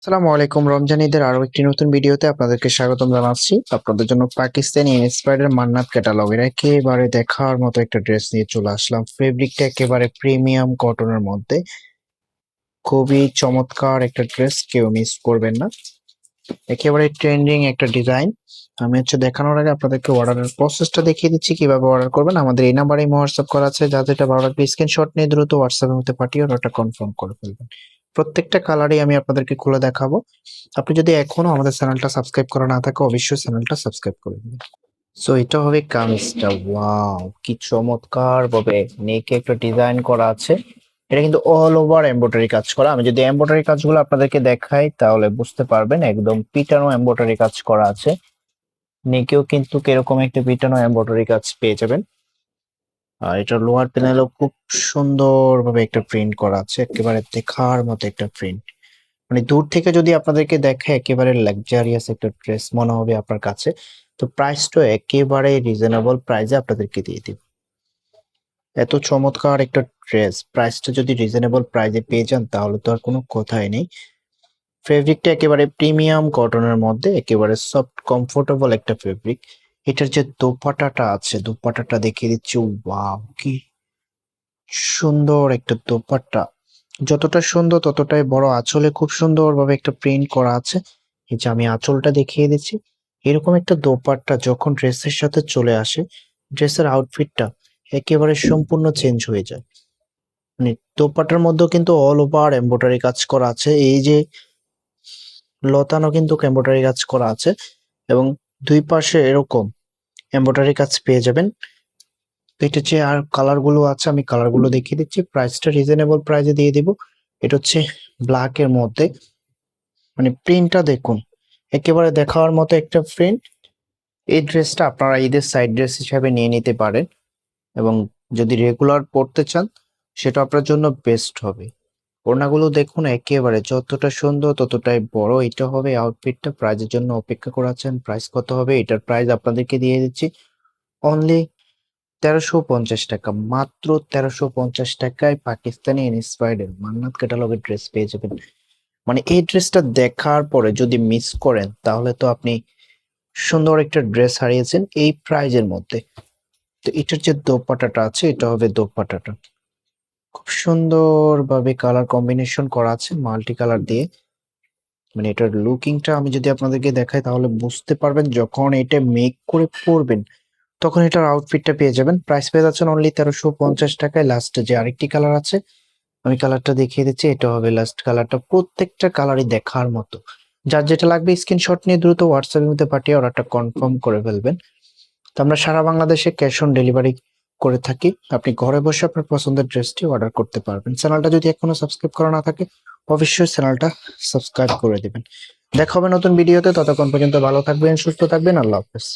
আসসালামু আলাইকুম। রমজান ঈদের আরো একটি নতুন ভিডিওতে আপনাদেরকে স্বাগতম জানাচ্ছি। আপনাদের জন্য পাকিস্তানি ইন্সপায়ার্ড মান্নাত ক্যাটালগের একেবারে দেখার মতো একটা ড্রেস নিয়ে চলে আসলাম। ফেব্রিকটা একেবারে প্রিমিয়াম কটনের মধ্যে, খুবই চমৎকার একটা ড্রেস, কেউ মিস করবেন না। একেবারে ট্রেন্ডিং একটা ডিজাইন। আমি দেখানোর আগে আপনাদেরকে অর্ডারের প্রসেসটা দেখিয়ে দিচ্ছি কিভাবে অর্ডার করবেন। আমাদের এই নাম্বারে হোয়াটসঅ্যাপ করা আছে, যা যেটা ভালো লাগবে স্ক্রিনশট নিয়ে দ্রুত হোয়াটসঅ্যাপের মধ্যে পাঠিয়ে অর্ডারটা কনফার্ম করে ফেলবেন। প্রত্যেকটা কালারই আমি আপনাদেরকে খুলে দেখাবো। আপনি যদি এখনো আমাদের চ্যানেলটা সাবস্ক্রাইব করা না থাকে, অবশ্যই চ্যানেলটা সাবস্ক্রাইব করে দিবেন। সো এটা হবে কামিজটা। ওয়াও, কি চমৎকার ভাবে নেকে একটা ডিজাইন করা আছে। এটা কিন্তু অল ওভার এমব্রয়ডারি কাজ করা। আমি যদি এমব্রয়ডারি কাজগুলো আপনাদেরকে দেখাই তাহলে বুঝতে পারবেন, একদম পিটানো এমব্রয়ডারি কাজ করা আছে। নেকেও কিন্তু এরকম একটা পিটানো এমব্রয়ডারি কাজ পেয়ে যাবেন। আর এটা লোয়ার প্যানেলও খুব সুন্দরভাবে একটা প্রিন্ট করা আছে, একেবারে দেখার মতো একটা প্রিন্ট। মানে দূর থেকে যদি আপনাদেরকে দেখে একেবারে লাক্সারিয়াস একটা ড্রেস মনে হবে আপনার কাছে। তো প্রাইসটা একেবারে রিজনেবল প্রাইসে আপনাদেরকে দিয়ে দিব। এত চমৎকার একটা ড্রেস প্রাইসটা যদি রিজনেবল প্রাইসে পেয়ে যান তাহলে তো আর কোনো কথাই নেই। ফেব্রিকটা একেবারে প্রিমিয়াম কটনের মধ্যে, একেবারে সফট কমফোর্টেবল একটা ফেব্রিক। এটার যে দোপাট্টাটা আছে, দোপাট্টাটা দেখিয়ে দিচ্ছি। ওয়াও, কি সুন্দর একটা দোপাট্টা। যতটা সুন্দর ততটাই বড়। আঁচলে খুব সুন্দরভাবে একটা প্রিন্ট করা আছে। এই যে আমি আঁচলটা দেখিয়ে দিচ্ছি। এরকম একটা দোপাট্টা যখন ড্রেসের সাথে চলে আসে, ড্রেসের আউটফিটটা একেবারে সম্পূর্ণ চেঞ্জ হয়ে যায়। মানে দোপাট্টার মধ্যেও কিন্তু অল ওভার এমব্রয়ডারি কাজ করা আছে। এই যে লতানো কিন্তু এমব্রয়ডারি কাজ করা আছে, এবং দুই পাশে এরকম এমব্রয়ডারি কাজ পেয়ে যাবেন। তো এটা হচ্ছে, আর কালার গুলো আছে, আমি কালার গুলো দেখিয়ে দিচ্ছি। প্রাইসটা রিজনেবল প্রাইসে দিয়ে দিব। এটা হচ্ছে ব্ল্যাক এর মধ্যে। মানে প্রিন্টটা দেখুন, একেবারে দেখার মতো একটা প্রিন্ট। এই ড্রেসটা আপনারা ঈদের সাইড ড্রেস হিসাবে নিয়ে নিতে পারেন, এবং যদি রেগুলার পরতে চান সেটা আপনার জন্য বেস্ট হবে। ওড়নাগুলো দেখুন, একেবারে যতটা সুন্দর ততটাই বড়। এটা হবে আউটফিটটা। প্রাইজের জন্য অপেক্ষা করাচ্ছেন, প্রাইস কত হবে? এটার প্রাইস আপনাদেরকে দিয়ে দিচ্ছি অনলি ১৩৫০ টাকা। মাত্র ১৩৫০ টাকায় পাকিস্তানি ইন্সপায়ার্ড মান্নাত ক্যাটালগের ড্রেস পেয়ে যাবেন। মানে এই ড্রেসটা দেখার পরে যদি মিস করেন তাহলে তো আপনি সুন্দর একটা ড্রেস হারিয়েছেন এই প্রাইজের মধ্যে। তো এটার যে দোপাট্টাটা আছে, এটা হবে দোপাট্টাটা। খুব সুন্দরভাবে কালার কম্বিনেশন করা আছে মাল্টি কালার দিয়ে। মানে এটার লুকিংটা আমি যদি আপনাদেরকে দেখাই তাহলে বুঝতে পারবেন, যখন এটা মেক করে পরবেন তখন এটার আউটফিটটা পেয়ে যাবেন। প্রাইস পেয়ে যাচ্ছেন অনলি ১৩৫০ টাকায়। লাস্টে যে আরেকটি কালার আছে, আমি কালারটা দেখিয়ে দিচ্ছি। এটা হবে লাস্ট কালারটা। প্রত্যেকটা কালারই দেখার মতো। যার যেটা লাগবে স্ক্রিনশট নিয়ে দ্রুত হোয়াটসঅ্যাপের মধ্যে পাঠিয়ে অর্ডারটা কনফার্ম করে ফেলবেন। তো আমরা সারা বাংলাদেশে ক্যাশ অন ডেলিভারি করে থাকি। আপনি ঘরে বসে আপনার পছন্দের ড্রেসটি অর্ডার করতে পারবেন। চ্যানেলটা যদি এখনো সাবস্ক্রাইব করা না থাকে, অবশ্যই চ্যানেলটা সাবস্ক্রাইব করে দিবেন। দেখা হবে নতুন ভিডিওতে। ততক্ষণ পর্যন্ত ভালো থাকবেন, সুস্থ থাকবেন। আল্লাহ হাফেজ।